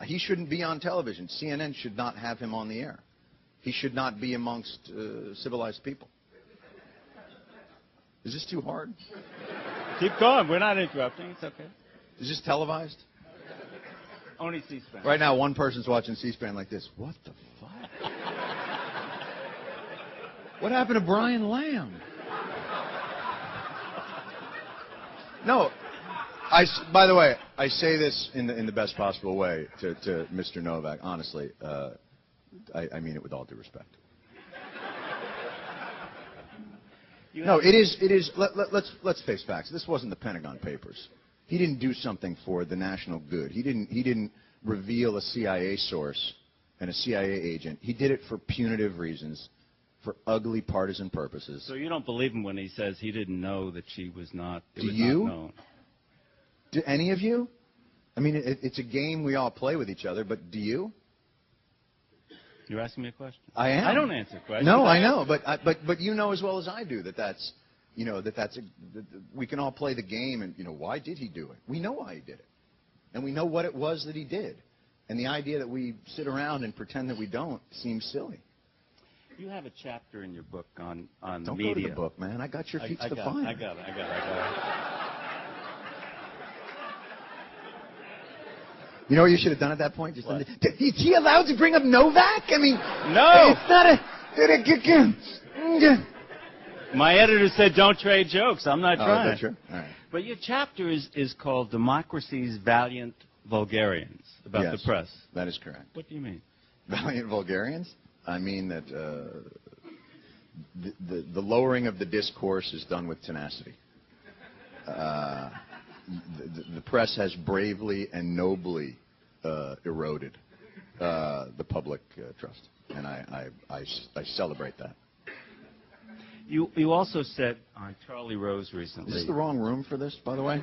He shouldn't be on television. CNN should not have him on the air. He should not be amongst civilized people. Is this too hard? Keep going. We're not interrupting. It's okay. Is this televised? Only C-SPAN. Right now, one person's watching C-SPAN like this. What the fuck? What happened to Brian Lamb? No. By the way, I say this in the best possible way to Mr. Novak. Honestly, I mean it with all due respect. No, it is. Let's face facts. This wasn't the Pentagon Papers. He didn't do something for the national good. He didn't reveal a CIA source and a CIA agent. He did it for punitive reasons, for ugly partisan purposes. So you don't believe him when he says he didn't know that she was not. Do you? Not known. Do any of you? I mean, it's a game we all play with each other, but do you? You're asking me a question? I am. I don't answer questions. No, I know, but you know as well as I do that we can all play the game, and why did he do it? We know why he did it, and we know what it was that he did, and the idea that we sit around and pretend that we don't seems silly. You have a chapter in your book on Don't media. go to the book, man. I got your feet to fire. I got it. You know what you should have done at that point? Just is he allowed to bring up Novak? I mean, no. It's not a. My editor said don't trade jokes. I'm not trying. Oh, is that true? All right. But your chapter is called Democracy's Valiant Vulgarians, about the press. That is correct. What do you mean? Valiant Vulgarians? I mean that the lowering of the discourse is done with tenacity. The press has bravely and nobly eroded the public trust, and I celebrate that. You also said on Charlie Rose recently. Is this the wrong room for this, by the way?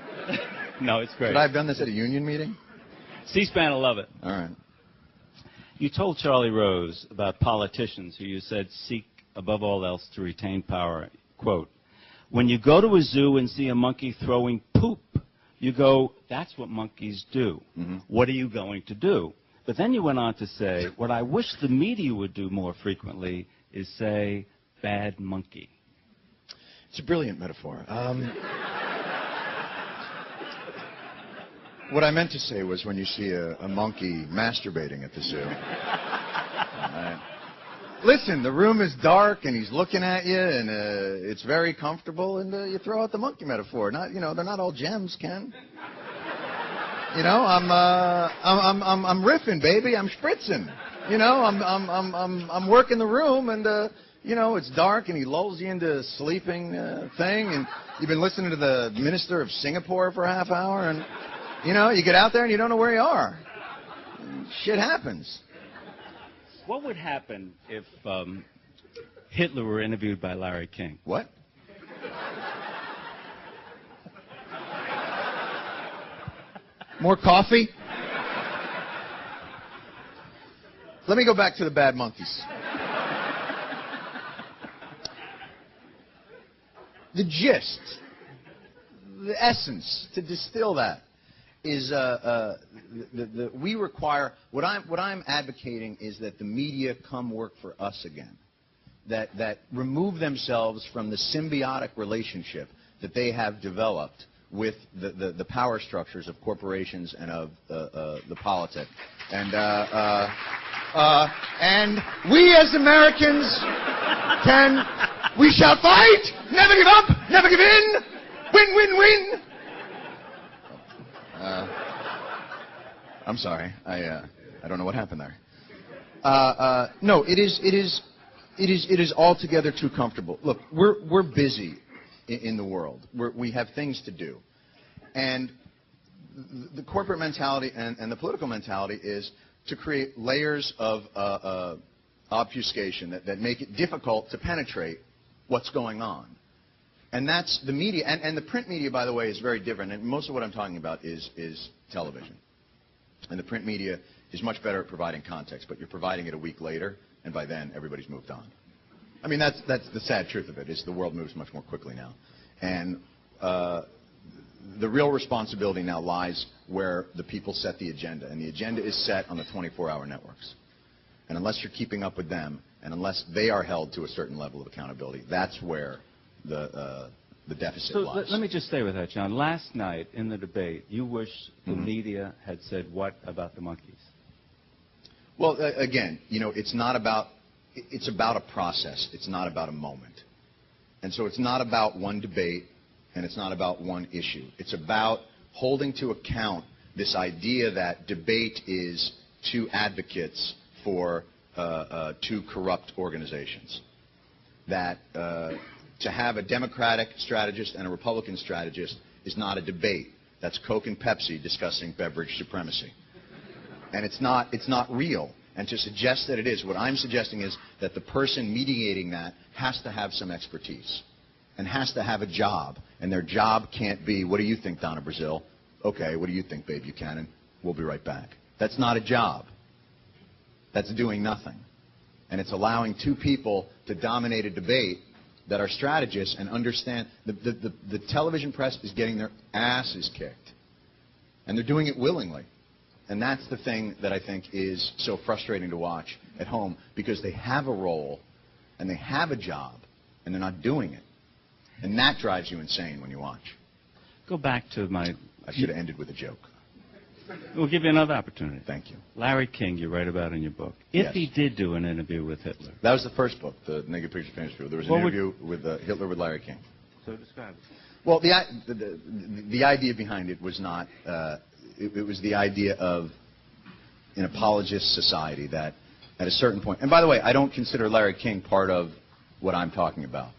No, it's great. Should I have done this at a union meeting? C-SPAN will love it. All right. You told Charlie Rose about politicians who you said seek above all else to retain power. Quote, when you go to a zoo and see a monkey throwing poop, you go, that's what monkeys do. Mm-hmm. What are you going to do? But then you went on to say, what I wish the media would do more frequently is say, bad monkey. It's a brilliant metaphor. What I meant to say was when you see a monkey masturbating at the zoo. Listen, the room is dark and he's looking at you and it's very comfortable, and you throw out the monkey metaphor. Not, they're not all gems, Ken. I'm riffing, baby. I'm spritzing. I'm working the room, and it's dark and he lulls you into a sleeping thing, and you've been listening to the Minister of Singapore for a half hour, and you get out there and you don't know where you are. Shit happens. What would happen if Hitler were interviewed by Larry King? What? More coffee? Let me go back to the bad monkeys. The gist, the essence, to distill that, is we require, what I'm advocating is that the media come work for us again, that remove themselves from the symbiotic relationship that they have developed with the power structures of corporations and of the politics, and we as Americans we shall fight, never give up, never give in, win, win, win. I'm sorry. I don't know what happened there. No, it is altogether too comfortable. Look, we're busy in the world. We have things to do, and the corporate mentality and the political mentality is to create layers of obfuscation that make it difficult to penetrate what's going on. And that's the media, and the print media, by the way, is very different. And most of what I'm talking about is television. And the print media is much better at providing context, but you're providing it a week later, and by then everybody's moved on. I mean, that's the sad truth of it, is the world moves much more quickly now. And the real responsibility now lies where the people set the agenda, and the agenda is set on the 24-hour networks. And unless you're keeping up with them, and unless they are held to a certain level of accountability, that's where the deficit lies. Let me just stay with that, John. Last night in the debate, you wish the media had said what about the monkeys? Well, again, it's not about, it's about a process. It's not about a moment. And so it's not about one debate, and it's not about one issue. It's about holding to account this idea that debate is two advocates for two corrupt organizations. That to have a Democratic strategist and a Republican strategist is not a debate. That's Coke and Pepsi discussing beverage supremacy. And it's not real. And to suggest that it is, what I'm suggesting is that the person mediating that has to have some expertise and has to have a job. And their job can't be, what do you think, Donna Brazil? Okay, what do you think, Babe Buchanan? We'll be right back. That's not a job. That's doing nothing. And it's allowing two people to dominate a debate that are strategists and understand. The television press is getting their asses kicked. And they're doing it willingly. And that's the thing that I think is so frustrating to watch at home, because they have a role and they have a job and they're not doing it. And that drives you insane when you watch. Go back to my... I should have ended with a joke. We'll give you another opportunity. Thank you. Larry King, you write about in your book. If Yes. he did do an interview with Hitler. That was the first book, The Naked Picture Famous People. There was an interview with Hitler with Larry King. So describe it. Well, the idea behind it was not, it was the idea of an apologist society that at a certain point, and by the way, I don't consider Larry King part of what I'm talking about.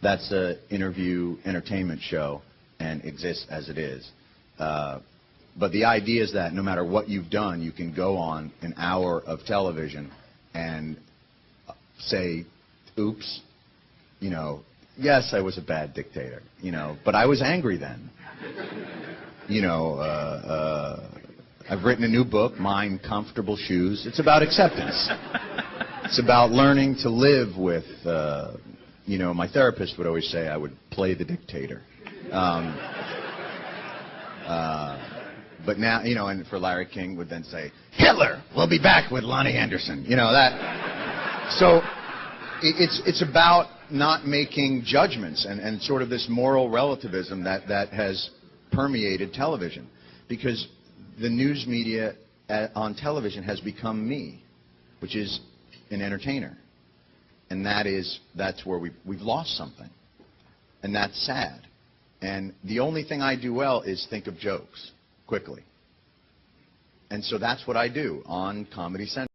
That's an interview entertainment show and exists as it is. But the idea is that no matter what you've done, you can go on an hour of television and say, oops, yes, I was a bad dictator, but I was angry then. I've written a new book, Mine Comfortable Shoes. It's about acceptance. It's about learning to live with, my therapist would always say I would play the dictator. But now, and for Larry King would then say, Hitler, we'll be back with Lonnie Anderson. So it's about not making judgments and sort of this moral relativism that has permeated television. Because the news media on television has become me, which is an entertainer. And that's where we've lost something. And that's sad. And the only thing I do well is think of jokes quickly. And so that's what I do on Comedy Central.